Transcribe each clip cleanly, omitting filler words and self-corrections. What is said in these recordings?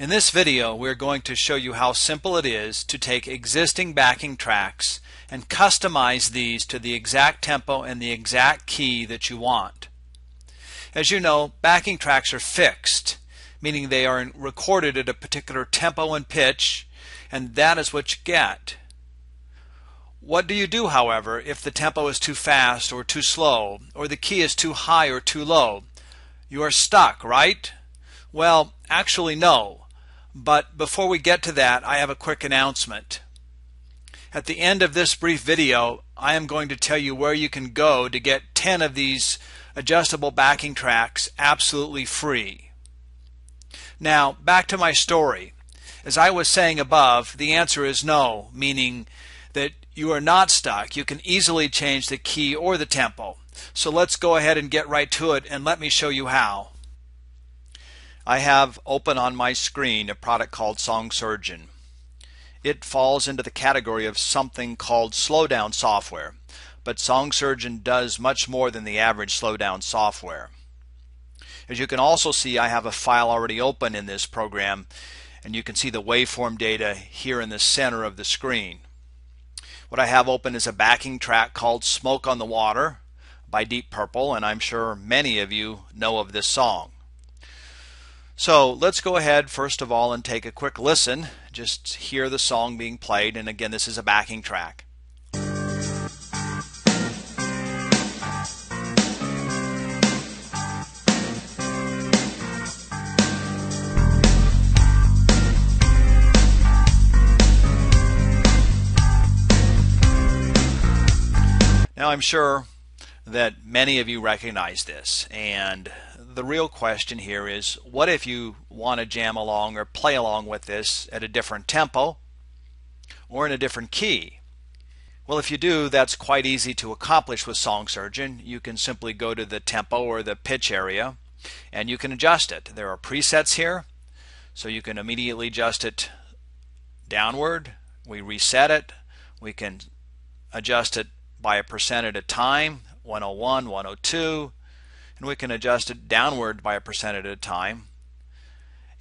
In this video, we're going to show you how simple it is to take existing backing tracks and customize these to the exact tempo and the exact key that you want. As you know, backing tracks are fixed, meaning they are recorded at a particular tempo and pitch, and that is what you get. What do you do, however, if the tempo is too fast or too slow, or the key is too high or too low? You are stuck, right? Well, actually no. But before we get to that, I have a quick announcement. At the end of this brief video, I am going to tell you where you can go to get 10 of these adjustable backing tracks absolutely free. Now, back to my story. As I was saying above, the answer is no, meaning that you are not stuck. You can easily change the key or the tempo. So let's go ahead and get right to it, and let me show you how. I have open on my screen a product called Song Surgeon. It falls into the category of something called slowdown software, but Song Surgeon does much more than the average slowdown software. As you can also see, I have a file already open in this program, and you can see the waveform data here in the center of the screen. What I have open is a backing track called Smoke on the Water by Deep Purple, and I'm sure many of you know of this song. So let's go ahead first of all and take a quick listen. Just hear the song being played, and again, this is a backing track. Now I'm sure that many of you recognize this, and the real question here is, what if you want to jam along or play along with this at a different tempo or in a different key? Well, if you do, that's quite easy to accomplish with Song Surgeon. You can simply go to the tempo or the pitch area and you can adjust it. There are presets here, so you can immediately adjust it downward. We reset it. We can adjust it by a percent at a time, 101, 102. And we can adjust it downward by a percent at a time.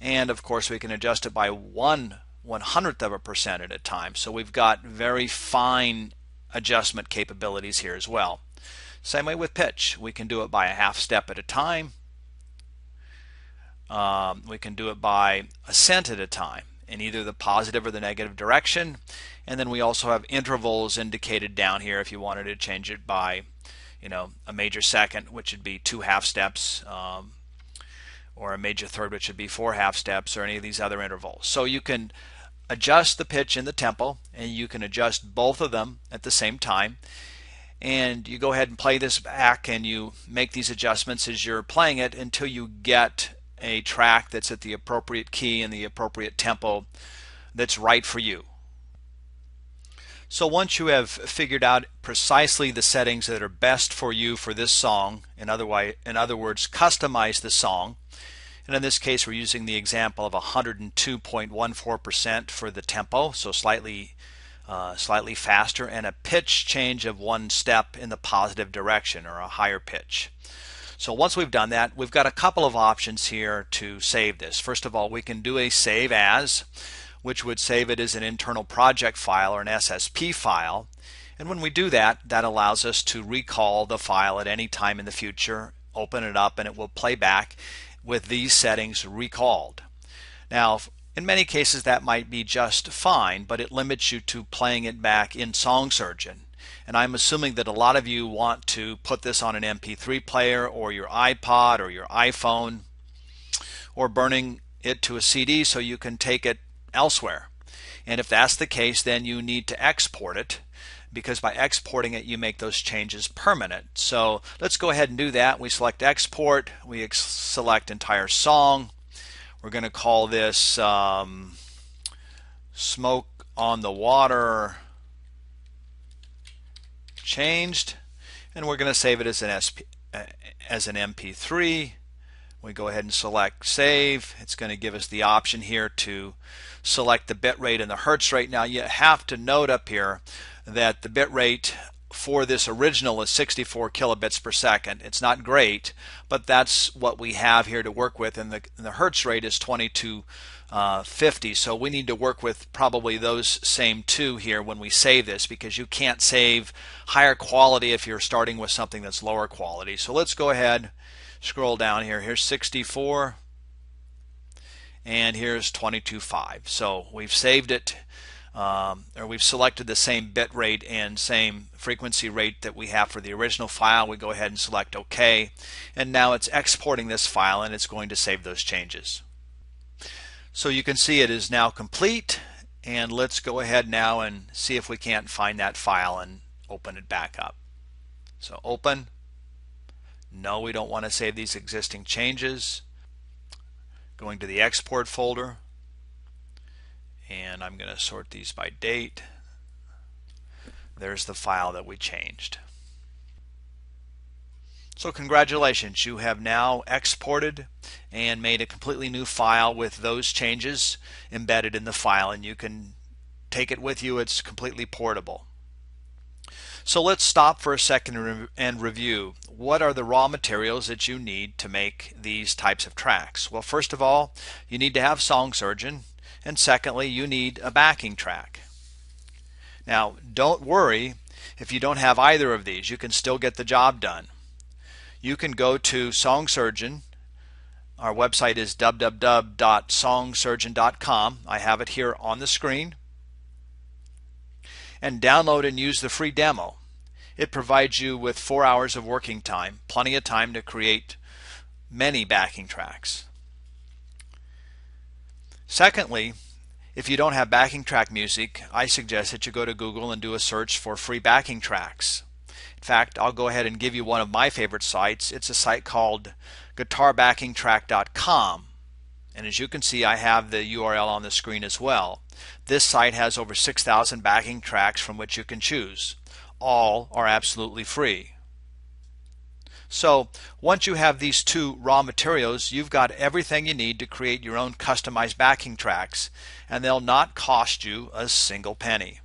And of course we can adjust it by 1/100th of a percent at a time. So we've got very fine adjustment capabilities here as well. Same way with pitch. We can do it by a half step at a time. We can do it by a cent at a time in either the positive or the negative direction. And then we also have intervals indicated down here if you wanted to change it by a major second, which would be 2 half steps, or a major third, which would be 4 half steps, or any of these other intervals. So you can adjust the pitch and the tempo, and you can adjust both of them at the same time. And you go ahead and play this back, and you make these adjustments as you're playing it until you get a track that's at the appropriate key and the appropriate tempo that's right for you. So once you have figured out precisely the settings that are best for you for this song, in other words, customize the song, and in this case we're using the example of 102.14% for the tempo, so slightly faster, and a pitch change of 1 step in the positive direction, or a higher pitch. So once we've done that, we've got a couple of options here to save this. First of all, we can do a save as, which would save it as an internal project file or an SSP file. And when we do that, that allows us to recall the file at any time in the future, open it up, and it will play back with these settings recalled. Now, in many cases that might be just fine, but it limits you to playing it back in Song Surgeon. And I'm assuming that a lot of you want to put this on an MP3 player or your iPod or your iPhone, or burning it to a CD so you can take it elsewhere. And if that's the case, then you need to export it, because by exporting it you make those changes permanent. So let's go ahead and do that. We select export, we select entire song. We're going to call this Smoke on the Water changed, and we're going to save it as an MP3. We go ahead and select save. It's going to give us the option here to select the bit rate and the hertz rate. Now you have to note up here that the bit rate for this original is 64 kilobits per second. It's not great, but that's what we have here to work with, and the hertz rate is 2250. So we need to work with probably those same two here when we save this, because you can't save higher quality if you're starting with something that's lower quality. So let's go ahead, scroll down here. Here's 64, and here's 22.5. So we've saved it. Or we've selected the same bit rate and same frequency rate that we have for the original file. We go ahead and select OK, and now it's exporting this file and it's going to save those changes. So you can see it is now complete, and let's go ahead now and see if we can't find that file and open it back up. So open. No, we don't want to save these existing changes. Going to the export folder, and I'm going to sort these by date. There's the file that we changed. So congratulations, you have now exported and made a completely new file with those changes embedded in the file, and you can take it with you. It's completely portable. So let's stop for a second and review. What are the raw materials that you need to make these types of tracks? Well, first of all, you need to have Song Surgeon. And secondly, you need a backing track. Now, don't worry if you don't have either of these. You can still get the job done. You can go to Song Surgeon. Our website is www.songsurgeon.com. I have it here on the screen. And download and use the free demo. It provides you with 4 hours of working time, plenty of time to create many backing tracks. Secondly, if you don't have backing track music, I suggest that you go to Google and do a search for free backing tracks. In fact, I'll go ahead and give you one of my favorite sites. It's a site called guitarbackingtrack.com. And as you can see, I have the URL on the screen as well. This site has over 6,000 backing tracks from which you can choose. All are absolutely free. So once you have these two raw materials, you've got everything you need to create your own customized backing tracks, and they'll not cost you a single penny.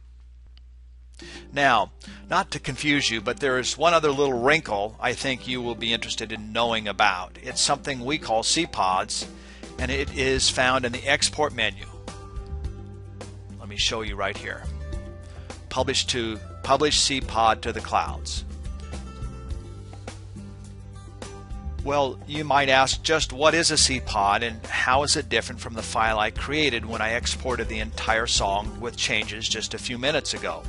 Now, not to confuse you, but there is one other little wrinkle I think you will be interested in knowing about. It's something we call cPods, and it is found in the export menu. Let me show you right here. Publish cPod to the clouds. Well, you might ask, just what is a cPod and how is it different from the file I created when I exported the entire song with changes just a few minutes ago?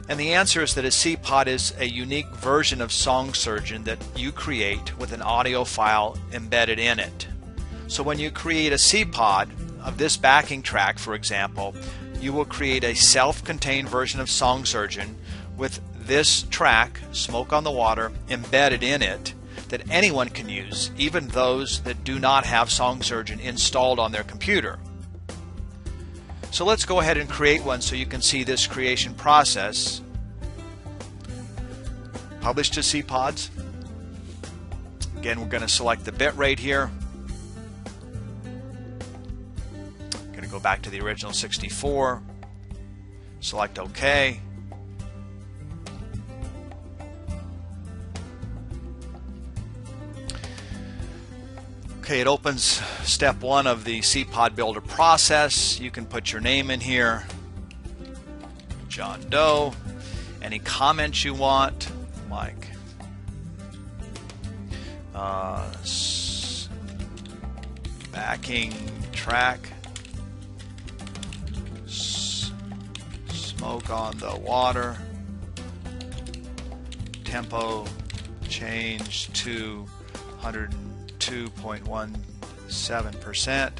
And the answer is that a cPod is a unique version of Song Surgeon that you create with an audio file embedded in it. So when you create a cPod of this backing track, for example, you will create a self-contained version of Song Surgeon with this track, Smoke on the Water, embedded in it that anyone can use, even those that do not have Song Surgeon installed on their computer. So let's go ahead and create one so you can see this creation process. Publish to cPods. Again, we're going to select the bit rate here. I'm going to go back to the original 64. Select OK. Okay, it opens step one of the cPod builder process. You can put your name in here, John Doe, any comments you want, like backing track, smoke on the water, tempo change to 102.17%,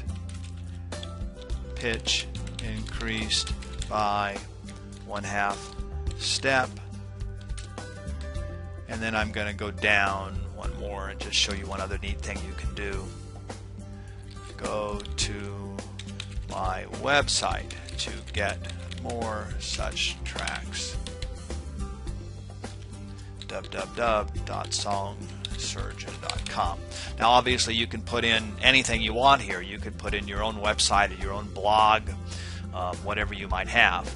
pitch increased by 1/2 step, and then I'm going to go down one more and just show you one other neat thing you can do. Go to my website to get more such tracks, www.songsurgeon.com. Now obviously you can put in anything you want here. You could put in your own website or your own blog, whatever you might have.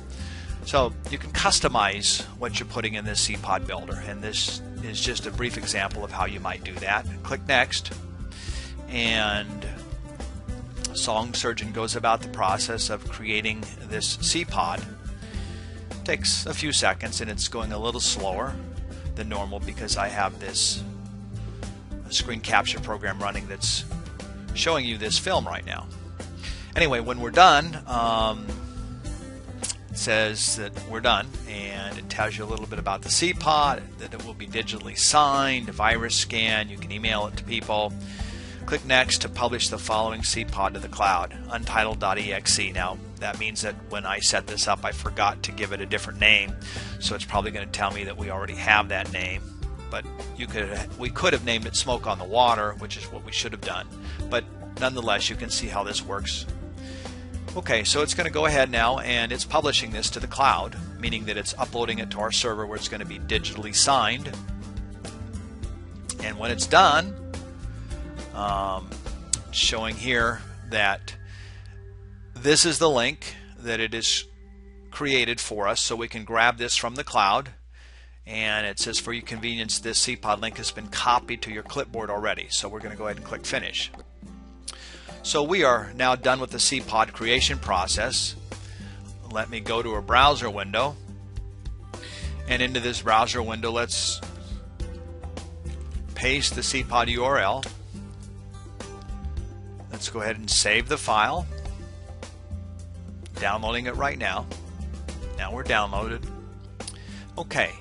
So you can customize what you're putting in this cPod builder, and this is just a brief example of how you might do that. Click Next, and Song Surgeon goes about the process of creating this cPod. It takes a few seconds, and it's going a little slower than normal because I have this screen capture program running that's showing you this film right now. Anyway, when we're done, it says that we're done, and it tells you a little bit about the cPod, that it will be digitally signed, virus scan, you can email it to people. Click Next to publish the following cPod to the cloud, untitled.exe. Now, that means that when I set this up, I forgot to give it a different name, so it's probably going to tell me that we already have that name. But we could have named it Smoke on the Water, which is what we should have done. But nonetheless, you can see how this works. Okay, so it's going to go ahead now, and it's publishing this to the cloud, meaning that it's uploading it to our server where it's going to be digitally signed. And when it's done, showing here that this is the link that it is created for us, so we can grab this from the cloud, and it says for your convenience this cPod link has been copied to your clipboard already, so we're going to go ahead and click Finish. So we are now done with the cPod creation process. Let me go to a browser window, and into this browser window let's paste the cPod URL. Let's go ahead and save the file. Downloading it right now. Now we're downloaded. Okay,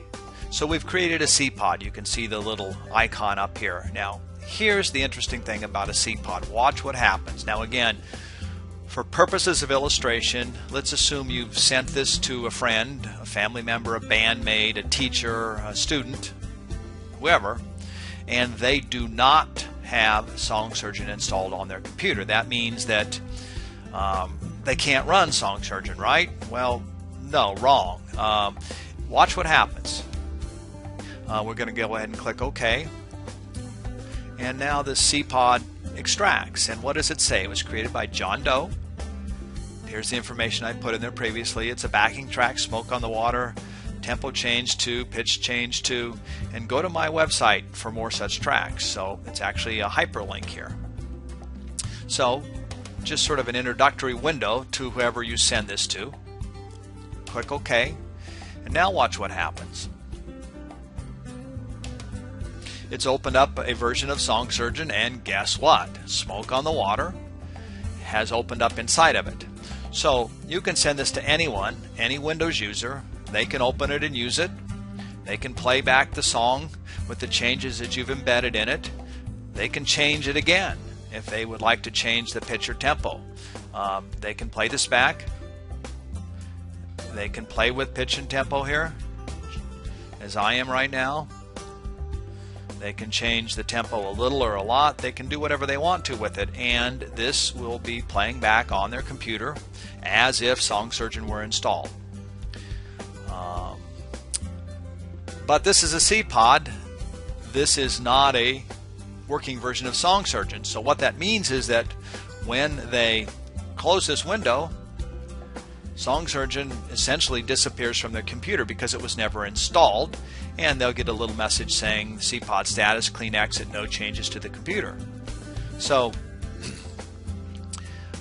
so we've created a cPod. You can see the little icon up here. Now here's the interesting thing about a cPod. Watch what happens. Now again, for purposes of illustration, let's assume you've sent this to a friend, a family member, a bandmate, a teacher, a student, whoever, and they do not have Song Surgeon installed on their computer. That means that they can't run Song Surgeon, right? Well, no, wrong. Watch what happens. We're going to go ahead and click OK. And now the cPod extracts. And what does it say? It was created by John Doe. Here's the information I put in there previously. It's a backing track, Smoke on the Water, tempo change to, pitch change to, and go to my website for more such tracks. So it's actually a hyperlink here. So just sort of an introductory window to whoever you send this to. Click OK, and now watch what happens. It's opened up a version of Song Surgeon, and guess what? Smoke on the Water has opened up inside of it. So you can send this to anyone, any Windows user. They can open it and use it. They can play back the song with the changes that you've embedded in it. They can change it again if they would like to change the pitch or tempo. They can play this back. They can play with pitch and tempo here, as I am right now. They can change the tempo a little or a lot. They can do whatever they want to with it, and this will be playing back on their computer as if Song Surgeon were installed. But this is a cPod. This is not a working version of Song Surgeon. So what that means is that when they close this window, Song Surgeon essentially disappears from their computer because it was never installed, and they'll get a little message saying cPod status, clean exit, no changes to the computer. So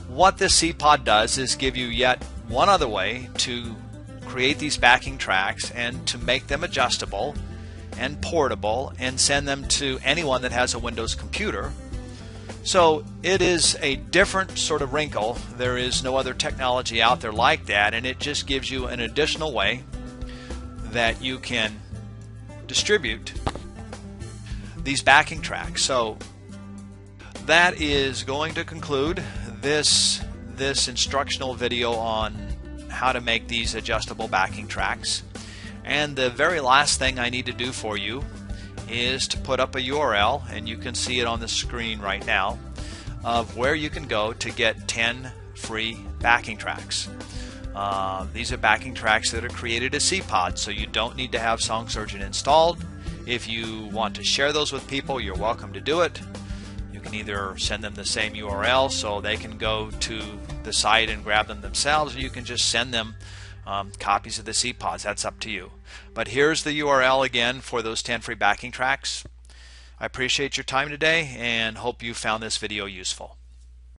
what this cPod does is give you yet one other way to create these backing tracks and to make them adjustable and portable and send them to anyone that has a Windows computer. So it is a different sort of wrinkle. There is no other technology out there like that, and it just gives you an additional way that you can distribute these backing tracks. So that is going to conclude this instructional video on how to make these adjustable backing tracks. And the very last thing I need to do for you is to put up a URL, and you can see it on the screen right now, of where you can go to get 10 free backing tracks. These are backing tracks that are created as cPods, so you don't need to have Song Surgeon installed. If you want to share those with people, you're welcome to do it. You can either send them the same URL so they can go to the site and grab them themselves, or you can just send them copies of the cPods. That's up to you. But here's the URL again for those 10 free backing tracks. I appreciate your time today and hope you found this video useful.